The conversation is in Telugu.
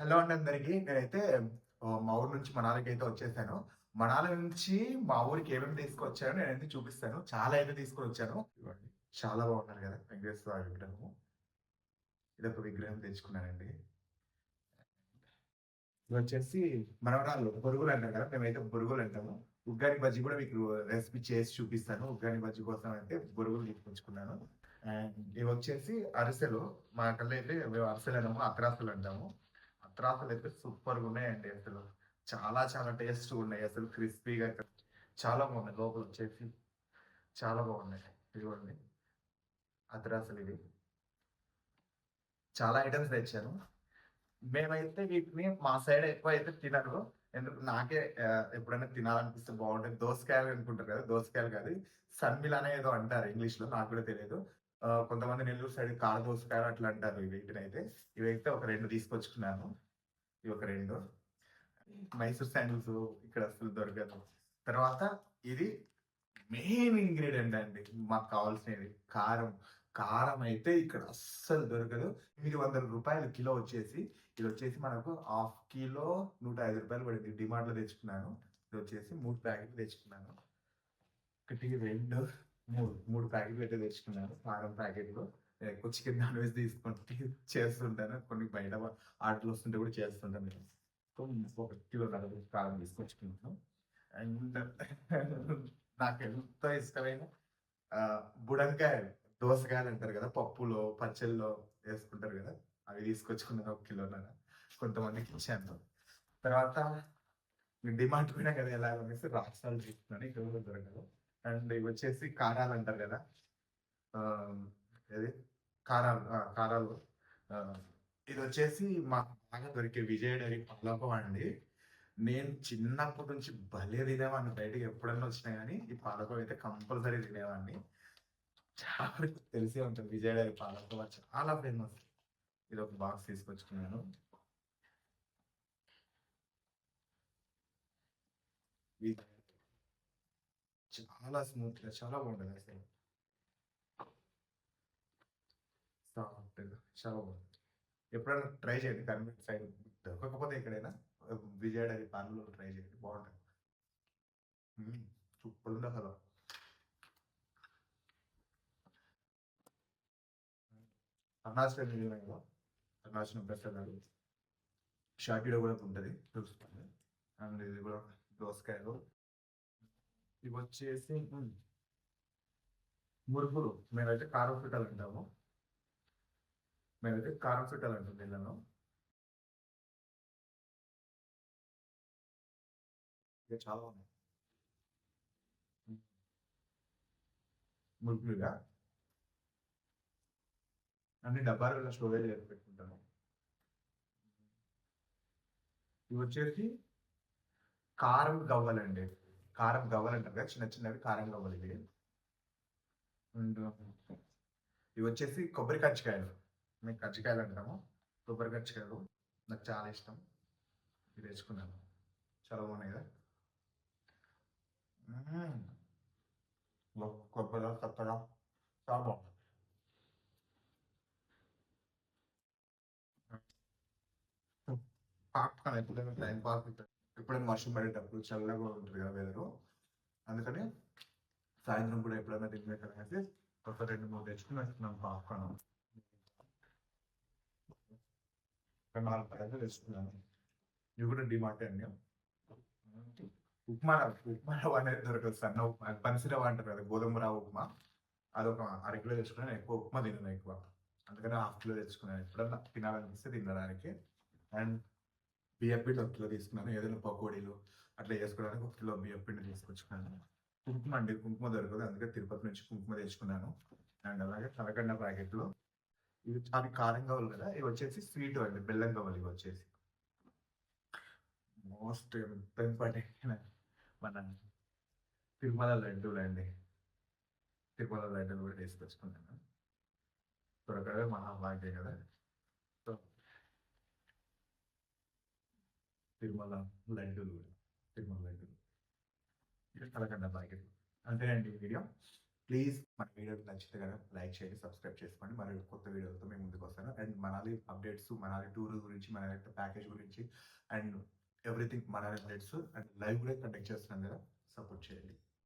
హలో అండి అందరికి. నేనైతే మా ఊరు నుంచి మనాలికైతే వచ్చేసాను. మనాలి నుంచి మా ఊరికి ఏమేమి తీసుకొచ్చానో నేనైతే చూపిస్తాను. చాలా అయితే తీసుకొనొచ్చాను. ఇదిగోండి. చాలా బాగున్నారు కదా! వెంకటేశ్వర స్వామి విగ్రహము. ఇదొక విగ్రహం తెచ్చుకున్నానండి. ఇవొచ్చేసి మనవరాళ్ళు బొరుగులు అంటారు కదా! మేమైతే బొరుగులు అంటాము. ఉగ్గాని బజ్జీ కూడా మీకు రెసిపీ చేసి చూపిస్తాను. ఉగ్గాని బజ్జీ కోసం అయితే బొరుగులు తీసుకొచ్చుకున్నాను. అండ్ ఇవొచ్చేసి అరిసెలు. మా కల్లైతే మేము అరిసెలనము, అత్రాసులు అంటాము. అత్రాసులైతే సూపర్‌గున్నాయండి అసలు. చాలా చాలా టేస్ట్‌గున్నాయి. అసలు క్రిస్పీగా చాలా బాగున్నాయి. లోపలొచ్చేసి చాలా బాగున్నాయి. ఇదిగోండి అత్రాసులివి. చాలా ఐటెమ్స్ తెచ్చాను. మేమైతే వీటిని మా సైడ్ ఎక్కువైతే తినరు. ఎందుకు నాకే ఎప్పుడైనా తినాలనిపిస్తే బావుంటది. దోసకాయలు అనుకుంటారు కదా! దోసకాయలు కాదు. సన్మిల్ ఏదో అంటారు ఇంగ్లీష్‌లో. నాకు కూడా తెలీదు. కొంతమంది నెల్లూరు సైడ్ కార దోసకాయలు అట్లా అంటారు వీటినైతే. ఇవైతే ఒక 2 తీసుకొచ్చుకున్నాను. ఇవి ఒక 2. మైసూర్ శాండిల్స్ ఇక్కడ అసలు దొరకదు. తర్వాత ఇది మెయిన్ ఇంగ్రీడియెంట్ అండి. మాకు కావాల్సినది కారం. కారం అయితే ఇక్కడ అస్సలు దొరకదు. రూ. 800 కిలో వచ్చేసి. ఇదొచ్చేసి మనకు హాఫ్ కిలో రూ. 105 పడింది. డీమార్ట్‌లో తెచ్చుకున్నాను. ఇదొచ్చేసి 3 ప్యాకెట్లు తెచ్చుకున్నాను. 1, 2, 3 ప్యాకెట్లు అయితే తెచ్చుకున్నాను. కారం ప్యాకెట్లు. నేనెక్కువ చికెన్, నాన్ వెజ్ తీసుకుంటే చేస్తుంటాను. కొన్ని బయట ఆర్డర్‌లు వస్తుంటే కూడా చేస్తుంటాను నేను. సో, ఒక కిలోన్నర కారం తీసుకొచ్చుకున్నాను. అండ్ నాకెంతో ఇష్టమైన బుడంకాయలు, దోసకాయలు అంటారు కదా! పప్పులో, పచ్చళ్ళలో వేసుకుంటారు కదా! అవి తీసుకొచ్చుకున్నాను ఒక కిలోన్నర. కొంతమందికి ఇచ్చాను. తర్వాత డీమార్ట్ పోయినా కదా ఎలాగనేసి రాక్ సాల్ట్ తీసుకున్నాను. ఇక్కడ కూడా దొరకదు. అండ్ ఇవొచ్చేసి కారాలు అంటారు కదా! ఆహ్, ఏది కారాలు. ఆహ్, ఇదొచ్చేసి మాకు బాగా దొరికే విజయ డైరీ పాలకోవా అండి. నేను చిన్నప్పటి నుంచి భలే తినేవాడిని. బయటకి ఎప్పుడన్నా వచ్చినా గానీ, ఈ పాలకోవా అయితే కంపల్సరీ తినేవాడిని. చాలా వరకు తెలిసే ఉంటది. విజయ డైరీ పాలకోవా చాలా ఫేమస్. ఇదొక బాక్స్ తీసుకొచ్చుకున్నాను. ఇది చాలా స్మూత్‌గా చాలా బాగుంటదసలు. సాఫ్ట్‌గా చాలా బాగుంది. ఎప్పుడైనా ట్రై చేయండి. కరీంనగర్ సైడ్ దొరకకపోతే ఎక్కడైనా విజయ డైరీ పార్లర్‌లో ట్రై చేయండి. బాగుంటది. హ్మ్. సూపరుందసల. అరుణాచలం వెళ్ళినా కదా! అరుణాచలం ప్రసాదాలు. షాకీలో కూడా ఉంటది. చూసుకోండి. అండ్ ఇది కూడా దోసకాయలు. ఇవొచ్చేసి మురుకులు. మేమైతే కారం చుట్టాలంటాము. మేమైతే కారం చుట్టాలంటాం వీళ్ళను. ఇక చాలా ఉన్నాయి. హ్మ్. మురుకులుగా అన్ని డబ్బాలలో స్టోరేజ్ చేసి పెట్టుకుంటాను. ఇవొచ్చేసి కారం గవ్వలండి. కారం గవ్వలంటారు కదా! చిన్న చిన్నవి కారం గవ్వలివి. అండ్ ఇవొచ్చేసి కొబ్బరి కజ్జికాయలు. మేము కజ్జికాయలంటాము. కొబ్బరి కజ్జికాయలు. నాకు చాలా ఇష్టం. ఇవి తెచ్చుకున్నాను. చాలా బాగున్నాయి కదా! హ్మ్. కొబ్బరి, చక్కెర చాలా బాగుంది. పాప్‌కార్న్ ఎప్పుడైనా టైమ్ పాస్ ఎప్పుడైనా వర్షం పడేటప్పుడు చల్లగా ఉంటది కదా వెదరు. అందుకని సాయంత్రం పూట ఎప్పుడైనా తినలేకనేసి ఒక 2, 3 తెచ్చుకొని వస్తున్నాం పాప్‌కార్న్. ఒక 4 ప్యాకెట్లు తెచ్చుకున్నాను. ఇవి కూడా డీమార్టే అండి. ఉప్మా ఉప్మా రవ్వ అనేది దొరకదు. సన్న ఉప్మా పనస రవ్వ అంటారు కదా! గోధుమ రవ్వ ఉప్మా. అదొక అర కిలో తెచ్చుకున్నాను. ఎక్కువ ఉప్మా తినను ఎక్కువ. అందుకని హాఫ్ కిలో తెచ్చుకున్నాను. ఎప్పుడన్నా తినాలనిపిస్తే తినడానికి. అండ్ బియ్యం పిండి ఒక కిలో తీసుకున్నాను. ఏదైనా పకోడీలు అట్లా చేసుకోవడానికి ఒక కిలో బియ్యం పిండి తీసుకొచ్చుకున్నాను. కుంకుమ అండి. కుంకుమ దొరకదు. అందుకే తిరుపతి నుంచి కుంకుమ తెచ్చుకున్నాను. అండ్ అలాగే కలకండ ప్యాకెట్లు. ఇవి అవి కారం గవ్వలు కదా! ఇవి వచ్చేసి స్వీట్ అండి. బెల్లం గవ్వలు ఇవి వచ్చేసి. మోస్ట్ ఇంపార్టెంట్ మన తిరుమల లడ్డూలండి. తిరుమల లడ్డూలు కూడా తీసుకొచ్చుకున్నాను. దొరకడమే మహాభాగ్యం కదా! సో, తిరుమల లడ్డూలు కూడా. తిరుమల లడ్డూలు. ఇది కలకండ ప్యాకెట్. అంతేనండి ఈ వీడియో. ప్లీజ్ మన వీడియో నచ్చితే కనుక లైక్ చేయండి, సబ్స్క్రైబ్ చేసుకోండి. మరి కొత్త వీడియోలతో మేము ముందుకు వస్తాను. And Manali updates, Manali tour గురించి, మన ప్యాకేజ్ గురించి and everything Manali updates and live కూడా కండక్ట్ చేస్తున్నాం కదా, సపోర్ట్ చేయండి.